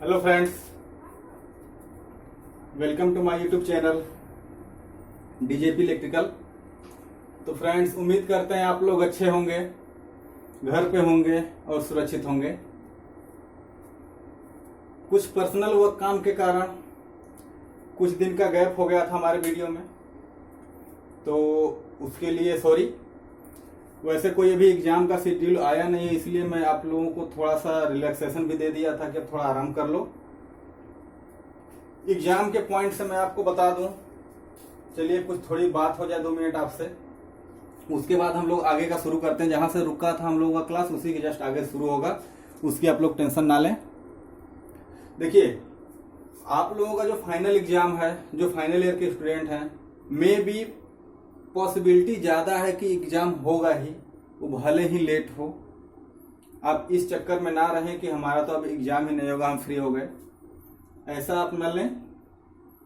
Hello friends, welcome to my YouTube channel DJP electrical. तो friends, उम्मीद करते हैं आप लोग अच्छे होंगे, घर पे होंगे और सुरक्षित होंगे। कुछ पर्सनल वर्क काम के कारण कुछ दिन का गैप हो गया था हमारे वीडियो में, तो उसके लिए सॉरी। वैसे कोई अभी एग्जाम का शेड्यूल आया नहीं है, इसलिए मैं आप लोगों को थोड़ा सा रिलैक्सेशन भी दे दिया था कि अब थोड़ा आराम कर लो। एग्जाम के पॉइंट से मैं आपको बता दूं, चलिए कुछ थोड़ी बात हो जाए 2 मिनट आपसे, उसके बाद हम लोग आगे का शुरू करते हैं। जहां से रुका था हम लोगों का क्लास, उसी के जस्ट आगे शुरू होगा, उसकी आप लोग टेंशन ना लें। देखिए, आप लोगों का जो फाइनल एग्जाम है, जो फाइनल ईयर के स्टूडेंट हैं, मे बी पॉसिबिलिटी ज्यादा है कि एग्जाम होगा ही, वो भले ही लेट हो। आप इस चक्कर में ना रहें कि हमारा तो अब एग्जाम ही नहीं होगा, हम फ्री हो गए, ऐसा आप न लें।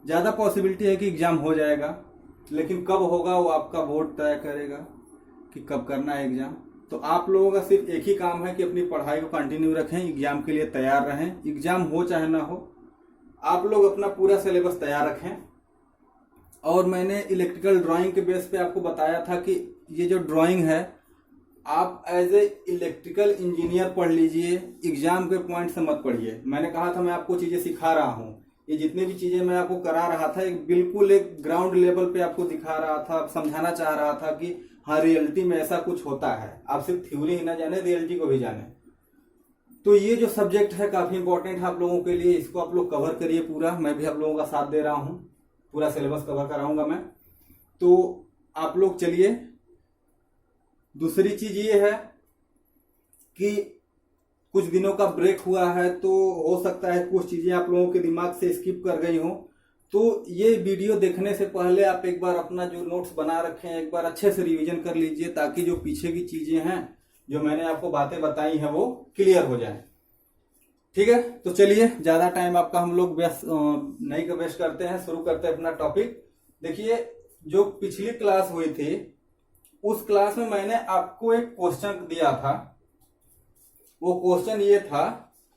ज्यादा पॉसिबिलिटी है कि एग्जाम हो जाएगा, लेकिन कब होगा वो आपका बोर्ड तय करेगा कि कब करना है एग्जाम। तो आप लोगों का सिर्फ एक ही काम है कि अपनी पढ़ाई को कंटिन्यू रखें, एग्जाम के लिए तैयार रहें। एग्जाम हो चाहे ना हो, आप लोग अपना पूरा सिलेबस तैयार रखें। और मैंने इलेक्ट्रिकल ड्राइंग के बेस पे आपको बताया था कि ये जो ड्राइंग है, आप एज ए इलेक्ट्रिकल इंजीनियर पढ़ लीजिए, एग्जाम के पॉइंट से मत पढ़िए। मैंने कहा था मैं आपको चीजें सिखा रहा हूँ, ये जितनी भी चीजें मैं आपको करा रहा था बिल्कुल एक ग्राउंड लेवल पे आपको दिखा रहा था, समझाना चाह रहा था कि हाँ रियलिटी में ऐसा कुछ होता है। आप सिर्फ थ्योरी ही ना जाने, रियलिटी को भी जाने। तो ये जो सब्जेक्ट है काफी इंपॉर्टेंट है आप लोगों के लिए, इसको आप लोग कवर करिए पूरा। मैं भी आप लोगों का साथ दे रहा हूँ, पूरा सिलेबस कवर कराऊंगा मैं। तो आप लोग चलिए, दूसरी चीज ये है कि कुछ दिनों का ब्रेक हुआ है, तो हो सकता है कुछ चीजें आप लोगों के दिमाग से स्किप कर गई हो। तो ये वीडियो देखने से पहले आप एक बार अपना जो नोट्स बना रखे हैं, एक बार अच्छे से रिवीजन कर लीजिए, ताकि जो पीछे की चीजें हैं, जो मैंने आपको बातें बताई हैं, वो क्लियर हो जाए। ठीक है, तो चलिए ज्यादा टाइम आपका हम लोग नहीं वेस्ट करते हैं, शुरू करते हैं अपना टॉपिक। देखिए, जो पिछली क्लास हुई थी, उस क्लास में मैंने आपको एक क्वेश्चन दिया था। वो क्वेश्चन ये था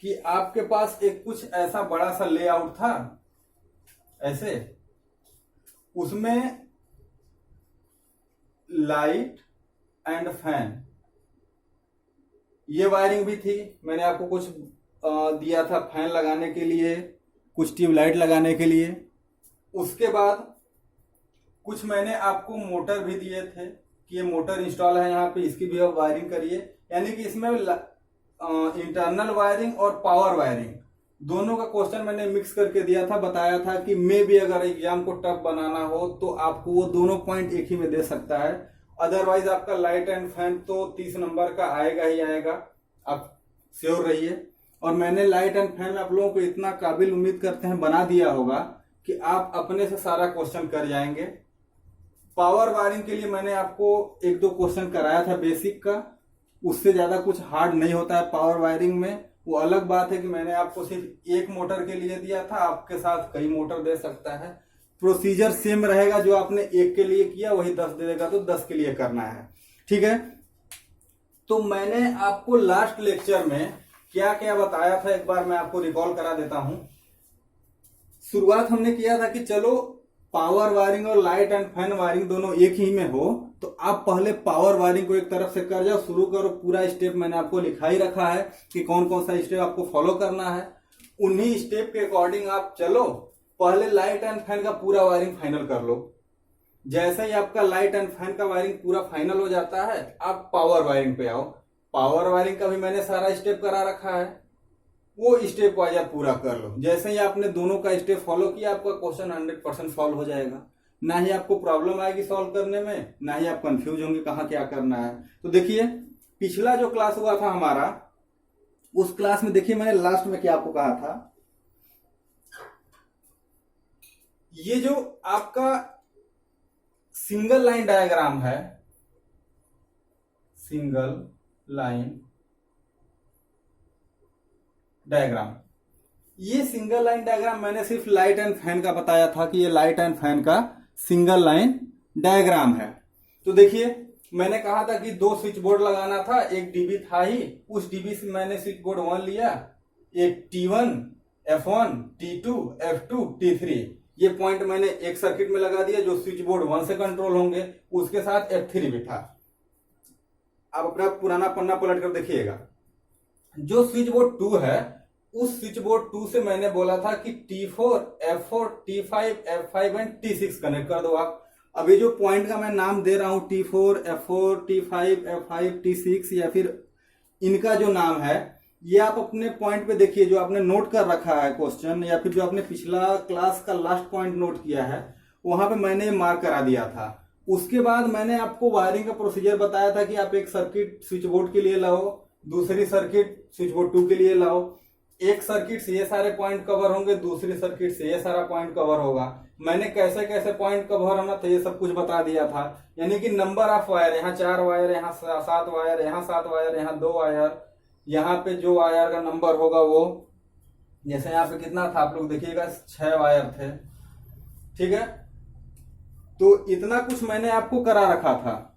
कि आपके पास एक कुछ ऐसा बड़ा सा लेआउट था, ऐसे, उसमें लाइट एंड फैन ये वायरिंग भी थी। मैंने आपको कुछ दिया था फैन लगाने के लिए, कुछ ट्यूबलाइट लगाने के लिए। उसके बाद कुछ मैंने आपको मोटर भी दिए थे कि ये मोटर इंस्टॉल है यहाँ पे, इसकी भी आप वायरिंग करिए। यानी कि इसमें इंटरनल वायरिंग और पावर वायरिंग दोनों का क्वेश्चन मैंने मिक्स करके दिया था। बताया था कि मे भी अगर एग्जाम को टफ बनाना हो तो आपको वो दोनों पॉइंट एक ही में दे सकता है। अदरवाइज आपका लाइट एंड फैन तो 30 नंबर का आएगा ही आएगा, आप श्योर रहिए। और मैंने लाइट एंड फैन आप लोगों को इतना काबिल उम्मीद करते हैं बना दिया होगा कि आप अपने से सारा क्वेश्चन कर जाएंगे। पावर वायरिंग के लिए मैंने आपको 1-2 क्वेश्चन कराया था बेसिक का, उससे ज्यादा कुछ हार्ड नहीं होता है पावर वायरिंग में। वो अलग बात है कि मैंने आपको सिर्फ एक मोटर के लिए दिया था, आपके साथ कई मोटर दे सकता है। प्रोसीजर सेम रहेगा, जो आपने एक के लिए किया वही 10 दे देगा, तो 10 के लिए करना है। ठीक है, तो मैंने आपको लास्ट लेक्चर में क्या क्या बताया था, एक बार मैं आपको रिकॉल करा देता हूं। शुरुआत हमने किया था कि चलो पावर वायरिंग और लाइट एंड फैन वायरिंग दोनों एक ही में हो, तो आप पहले पावर वायरिंग को एक तरफ से कर जाओ, शुरू करो। पूरा स्टेप मैंने आपको लिखा ही रखा है कि कौन कौन सा स्टेप आपको फॉलो करना है, उन्हीं स्टेप के अकॉर्डिंग आप चलो। पहले लाइट एंड फैन का पूरा वायरिंग फाइनल कर लो। जैसे ही आपका लाइट एंड फैन का वायरिंग पूरा फाइनल हो जाता है, आप पावर वायरिंग पे आओ। पावर वायरिंग का भी मैंने सारा स्टेप करा रखा है, वो स्टेप वाइज आप पूरा कर लो। जैसे ही आपने दोनों का स्टेप फॉलो किया, आपका क्वेश्चन 100% सॉल्व हो जाएगा। ना ही आपको प्रॉब्लम आएगी सॉल्व करने में, ना ही आप कंफ्यूज होंगे कहाँ क्या करना है। तो देखिए, पिछला जो क्लास हुआ था हमारा, उस क्लास में देखिए मैंने लास्ट में क्या आपको कहा था, ये जो आपका सिंगल लाइन डायग्राम है, सिंगल लाइन डायग्राम, ये सिंगल लाइन डायग्राम मैंने सिर्फ लाइट एंड फैन का बताया था कि ये लाइट एंड फैन का सिंगल लाइन डायग्राम है। तो देखिए, मैंने कहा था कि 2 स्विच बोर्ड लगाना था, एक डीबी था ही, उस डीबी से मैंने स्विच बोर्ड 1 लिया, एक T1 F1, T2, F2, T3 ये पॉइंट मैंने एक सर्किट में लगा दिया जो स्विच बोर्ड 1 से कंट्रोल होंगे, उसके साथ F3 बिठा। आप अपना पुराना पन्ना पलट कर देखिएगा, जो स्विच बोर्ड 2 है उस स्विच बोर्ड 2 से मैंने बोला था कि T4, F4, T5, F5 and T6 connect कर दो आप। अभी जो पॉइंट का मैं नाम दे रहा हूं T4, F4, T5, F5, T6 या फिर इनका जो नाम है ये आप अपने पॉइंट पे देखिए, जो आपने नोट कर रखा है क्वेश्चन या फिर जो आपने पिछला क्लास का लास्ट पॉइंट नोट किया है वहां पे मैंने मार्क करा दिया था। उसके बाद मैंने आपको वायरिंग का प्रोसीजर बताया था कि आप एक सर्किट स्विच बोर्ड के लिए लाओ, दूसरी सर्किट स्विच बोर्ड 2 के लिए लाओ, एक सर्किट से ये सारे पॉइंट कवर होंगे, दूसरी सर्किट से ये सारा पॉइंट कवर होगा। मैंने कैसे कैसे पॉइंट कवर होना था ये सब कुछ बता दिया था। यानी कि नंबर ऑफ वायर, यहाँ 4 वायर, यहाँ 7 वायर, यहाँ 7 वायर, यहाँ 2 वायर, यहाँ पे जो वायर का नंबर होगा वो, जैसे यहाँ पे कितना था आप लोग देखिएगा 6 वायर थे, ठीक है। तो इतना कुछ मैंने आपको करा रखा था,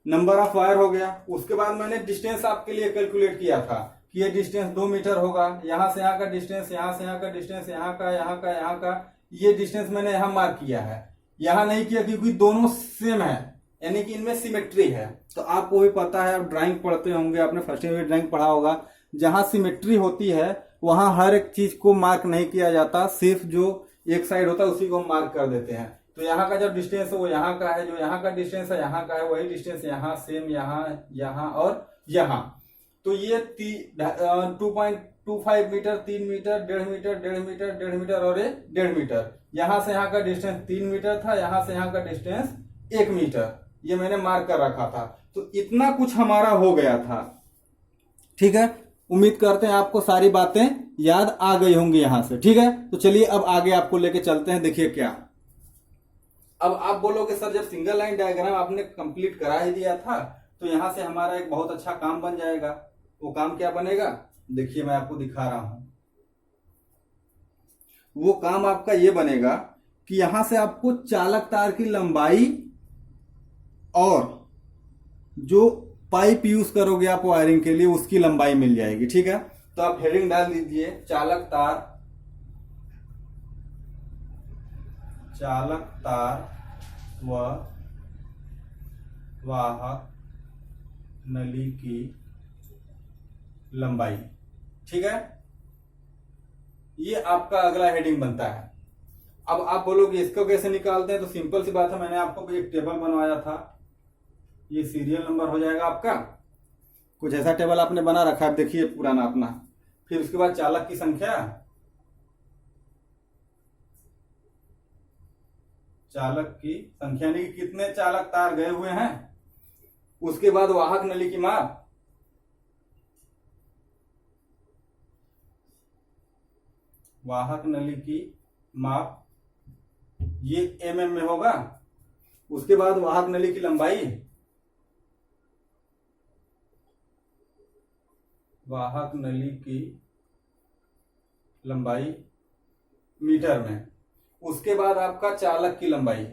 नंबर ऑफ वायर हो गया। उसके बाद मैंने डिस्टेंस आपके लिए कैलकुलेट किया था कि ये डिस्टेंस 2 मीटर होगा, यहां से यहाँ का डिस्टेंस, यहां से यहाँ का डिस्टेंस, यहाँ का, यहाँ का, यहाँ का, ये डिस्टेंस मैंने यहाँ मार्क किया है। यहाँ नहीं किया क्योंकि दोनों सेम है, यानी कि इनमें सिमेट्री है। तो आपको भी पता है, आप ड्राइंग पढ़ते होंगे, आपने फर्स्ट ईयर में ड्राइंग पढ़ा होगा, जहां सिमेट्री होती है वहां हर एक चीज को मार्क नहीं किया जाता, सिर्फ जो एक साइड होता है उसी को मार्क कर देते हैं। तो यहाँ का जो डिस्टेंस है वो यहाँ का है, जो यहाँ का डिस्टेंस है यहाँ का है, वही डिस्टेंस यहाँ सेम, यहाँ, यहाँ और यहाँ। तो ये 2.25 metre, 3 metre, 1.5 metre, 1.5 metre, 1.5 metre और 1.5 मीटर। यहां से यहाँ का डिस्टेंस 3 मीटर था, यहां से यहाँ का डिस्टेंस 1 मीटर, ये मैंने मार्क कर रखा था। तो इतना कुछ हमारा हो गया था, ठीक है। उम्मीद करते हैं आपको सारी बातें याद आ गई होंगी यहां से, ठीक है। तो चलिए अब आगे आपको लेके चलते हैं। देखिए क्या, अब आप बोलोगे सर जब सिंगल लाइन डायग्राम आपने कंप्लीट करा ही दिया था तो यहां से हमारा एक बहुत अच्छा काम बन जाएगा। वो काम क्या बनेगा, देखिए मैं आपको दिखा रहा हूं। वो काम आपका ये बनेगा कि यहां से आपको चालक तार की लंबाई और जो पाइप यूज करोगे आप वायरिंग के लिए उसकी लंबाई मिल जाएगी, ठीक है। तो आप हेडिंग डाल दीजिए, चालक तार व वाहक नली की लंबाई, ठीक है। ये आपका अगला हेडिंग बनता है। अब आप बोलोगे इसको कैसे निकालते हैं, तो सिंपल सी बात है, मैंने आपको एक टेबल बनवाया था, ये सीरियल नंबर हो जाएगा आपका। कुछ ऐसा टेबल आपने बना रखा है, देखिए पुराना अपना। फिर उसके बाद चालक की संख्या, चालक की संख्या यानी कि कितने चालक तार गए हुए हैं। उसके बाद वाहक नली की माप, वाहक नली की माप ये mm में होगा। उसके बाद वाहक नली की लंबाई, वाहक नली की लंबाई मीटर में। उसके बाद आपका चालक की लंबाई,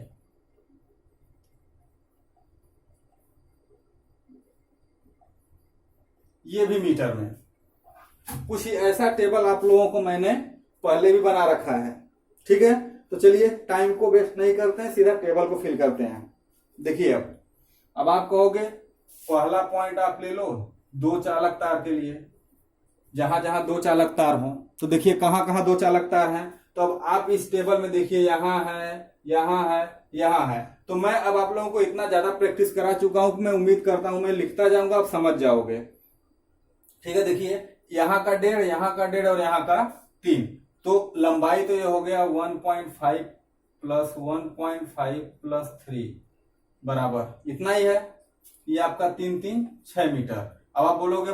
ये भी मीटर में। कुछ ऐसा टेबल आप लोगों को मैंने पहले भी बना रखा है, ठीक है। तो चलिए टाइम को वेस्ट नहीं करते हैं, सीधा टेबल को फिल करते हैं। देखिए अब आप कहोगे पहला पॉइंट आप ले लो 2 चालक तार के लिए, जहां जहां 2 चालक तार हो। तो देखिए कहां कहां 2 चालक तार हैं। तो अब आप इस टेबल में देखिए, यहां है, यहां है, यहां है। तो मैं अब आप लोगों को इतना ज्यादा प्रैक्टिस करा चुका हूं कि मैं उम्मीद करता हूं मैं लिखता जाऊंगा, आप समझ जाओगे, ठीक है। देखिए यहाँ का 1.5, यहाँ का 1.5 और यहाँ का 3। तो लंबाई तो ये हो गया 1.5 प्लस 1.5 प्लस 3 बराबर इतना ही है। ये आपका 3 3 6 मीटर। अब आप बोलोगे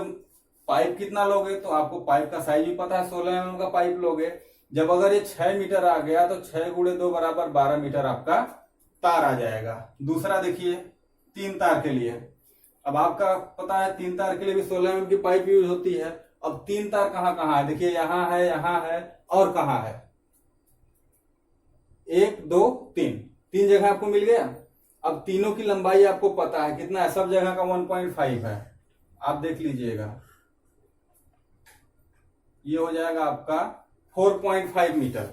पाइप कितना लोगे, तो आपको पाइप का साइज भी पता है, 16 mm का पाइप लोगे। जब अगर ये 6 मीटर आ गया तो 6 × 2 बराबर 12 मीटर आपका तार आ जाएगा। दूसरा देखिए 3 तार के लिए, अब आपका पता है 3 तार के लिए भी 16 mm की पाइप यूज होती है। अब 3 तार कहां कहां है, देखिए यहां है और कहां है, 1 2 3 जगह आपको मिल गया। अब तीनों की लंबाई आपको पता है कितना है, सब जगह का 1.5 है। आप देख लीजिएगा, ये हो जाएगा आपका 4.5 मीटर।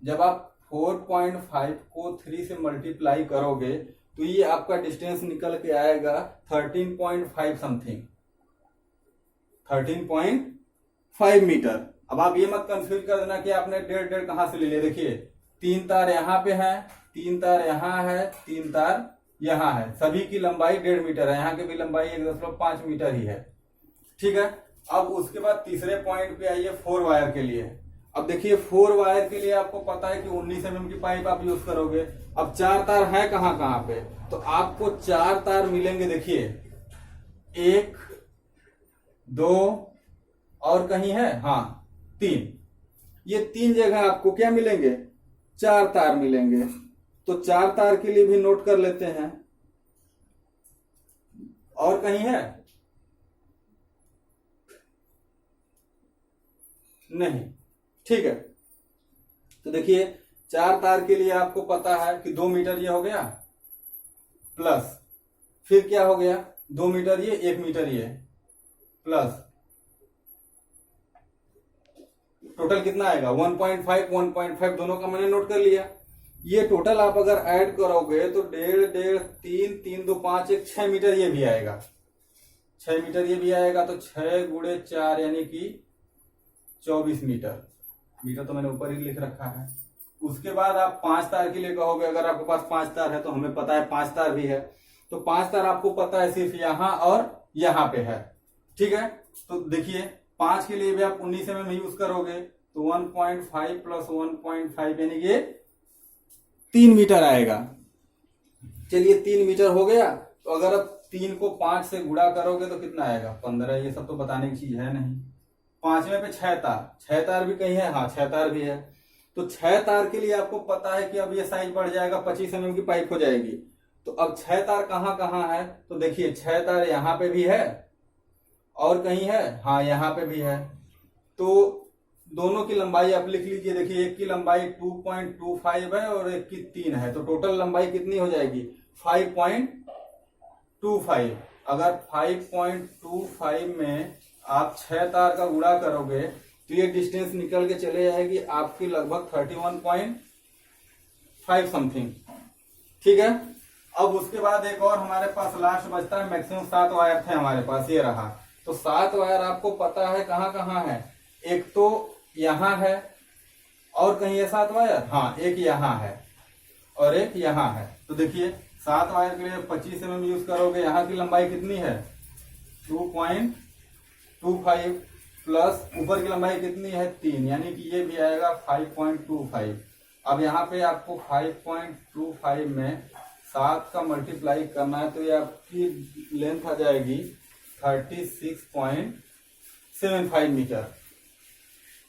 जब आप 4.5 को 3 से मल्टीप्लाई करोगे तो ये आपका डिस्टेंस निकल के आएगा 13.5 समथिंग, 13.5 मीटर। अब आप ये मत कंफ्यूज कर देना कि आपने डेढ़ कहां से ले लिया। देखिए 3 तार यहाँ पे है, 3 तार यहाँ है, 3 तार यहाँ है, सभी की लंबाई 1.5 मीटर है, यहाँ की भी लंबाई 1.5 मीटर ही है। ठीक है। अब उसके बाद तीसरे पॉइंट पे आइए 4 वायर के लिए। अब देखिए 4 वायर के लिए आपको पता है कि 19 mm की पाइप आप यूज करोगे। अब 4 तार है कहां कहां पे, तो आपको 4 तार मिलेंगे। देखिए 1 2 और कहीं है, हाँ 3, ये 3 जगह आपको क्या मिलेंगे, 4 तार मिलेंगे। तो 4 तार के लिए भी नोट कर लेते हैं। और कहीं है, नहीं, ठीक है। तो देखिए 4 तार के लिए आपको पता है कि 2 मीटर ये हो गया, प्लस फिर क्या हो गया, 2 मीटर ये, 1 मीटर ये, प्लस टोटल कितना आएगा 1.5 दोनों का मैंने नोट कर लिया। ये टोटल आप अगर ऐड करोगे तो 1.5 3 3 2 5 1 6 मीटर ये भी आएगा, 6 मीटर ये भी आएगा। तो 6 गुणे 4 यानी कि 24 मीटर। मीटर तो मैंने ऊपर ही लिख रखा है। उसके बाद आप 5 तार के लिए कहोगे, अगर आपके पास 5 तार है तो हमें पता है 5 तार भी है, तो 5 तार आपको पता है सिर्फ यहां और यहां पे है। ठीक है। तो देखिए 5 के लिए भी आप 19 mm यूज करोगे तो 1.5 प्लस 1.5 यानी कि 3 मीटर आएगा। चलिए 3 मीटर हो गया। तो अगर आप 3 को 5 से गुणा करोगे तो कितना आएगा 15। ये सब तो बताने की चीज है नहीं। 5वें पे 6 तार, 6 तार भी कहीं है, हाँ 6 तार भी है। तो 6 तार के लिए आपको पता है कि अब ये साइज बढ़ जाएगा, 25 mm की पाइप हो जाएगी। तो अब 6 तार कहां कहां है, तो देखिए 6 तार यहां पे भी है और कहीं है, हाँ यहां पे भी है। तो दोनों की लंबाई आप लिख लीजिए। देखिए एक की लंबाई 2.25 है और एक की 3 है, तो टोटल लंबाई कितनी हो जाएगी 5.25। अगर 5.25 में आप 6 तार का गुणा करोगे तो ये डिस्टेंस निकल के चले जाएगी आपकी लगभग 31.5 समथिंग। ठीक है। अब उसके बाद एक और हमारे पास लास्ट बचता है, मैक्सिमम 7 वायर थे हमारे पास, ये रहा। तो 7 वायर आपको पता है कहां कहां है, एक तो यहां है और कहीं है 7 वायर, हाँ एक यहां है और एक यहां है। तो देखिए 7 वायर के लिए 25 mm यूज करोगे, यहां की लंबाई कितनी है 2.25 प्लस ऊपर की लंबाई कितनी है 3, यानी कि ये भी आएगा 5.25। अब यहाँ पे आपको 5.25 में 7 का मल्टीप्लाई करना है तो ये आपकी लेंथ आ जाएगी 36.75 मीटर।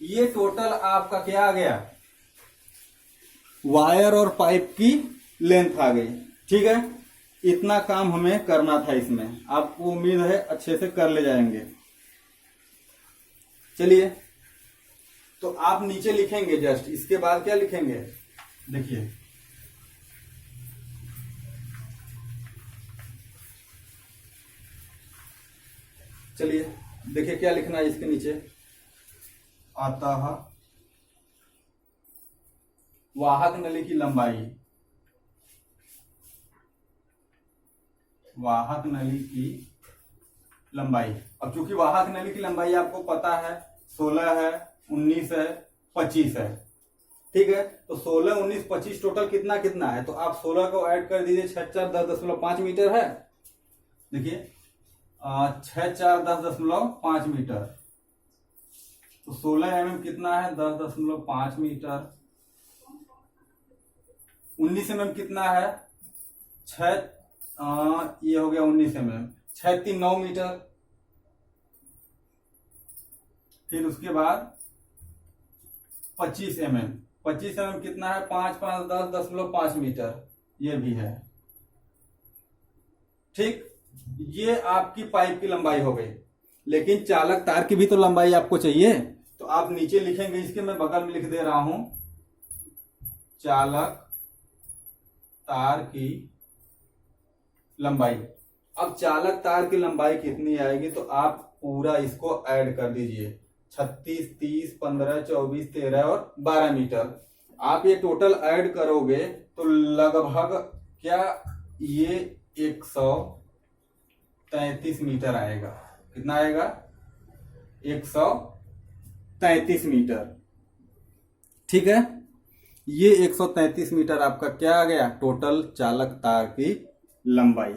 ये टोटल आपका क्या आ गया, वायर और पाइप की लेंथ आ गई। ठीक है। इतना काम हमें करना था इसमें, आपको उम्मीद है अच्छे से कर ले जाएंगे। चलिए तो आप नीचे लिखेंगे जस्ट, इसके बाद क्या लिखेंगे देखिए, चलिए देखिए क्या लिखना है इसके नीचे। अतः वाहक नली की लंबाई, वाहक नली की लंबाई। अब चूंकि वाहक नली की लंबाई आपको पता है 16 है, 19 है, 25 है। ठीक है। तो 16 19 25 टोटल कितना कितना है, तो आप 16 को ऐड कर दीजिए, 6 4 10.5 मीटर है। देखिए 6 4 10.5 मीटर, तो 16 mm कितना है 10.5 मीटर। 19 mm कितना है 6, ये हो गया 19 mm, 6 3 9 मीटर। फिर उसके बाद 25 mm, 25 mm कितना है 5 5 10.5 मीटर, ये भी है। ठीक। ये आपकी पाइप की लंबाई हो गई, लेकिन चालक तार की भी तो लंबाई आपको चाहिए। तो आप नीचे लिखेंगे, इसके मैं बगल में लिख दे रहा हूं, चालक तार की लंबाई। अब चालक तार की लंबाई कितनी आएगी तो आप पूरा इसको ऐड कर दीजिए। 36, 30, 15, 24, 13 और 12 मीटर। आप ये टोटल ऐड करोगे तो लगभग क्या ये 133 मीटर आएगा। कितना आएगा? 133 मीटर। ठीक है, ये 133 मीटर आपका क्या आ गया? टोटल चालक तार की लंबाई।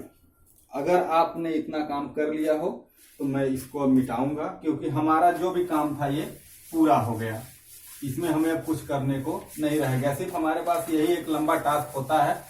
अगर आपने इतना काम कर लिया हो तो मैं इसको अब मिटाऊंगा, क्योंकि हमारा जो भी काम था ये पूरा हो गया। इसमें हमें अब कुछ करने को नहीं रहेगा। सिर्फ हमारे पास यही एक लंबा टास्क होता है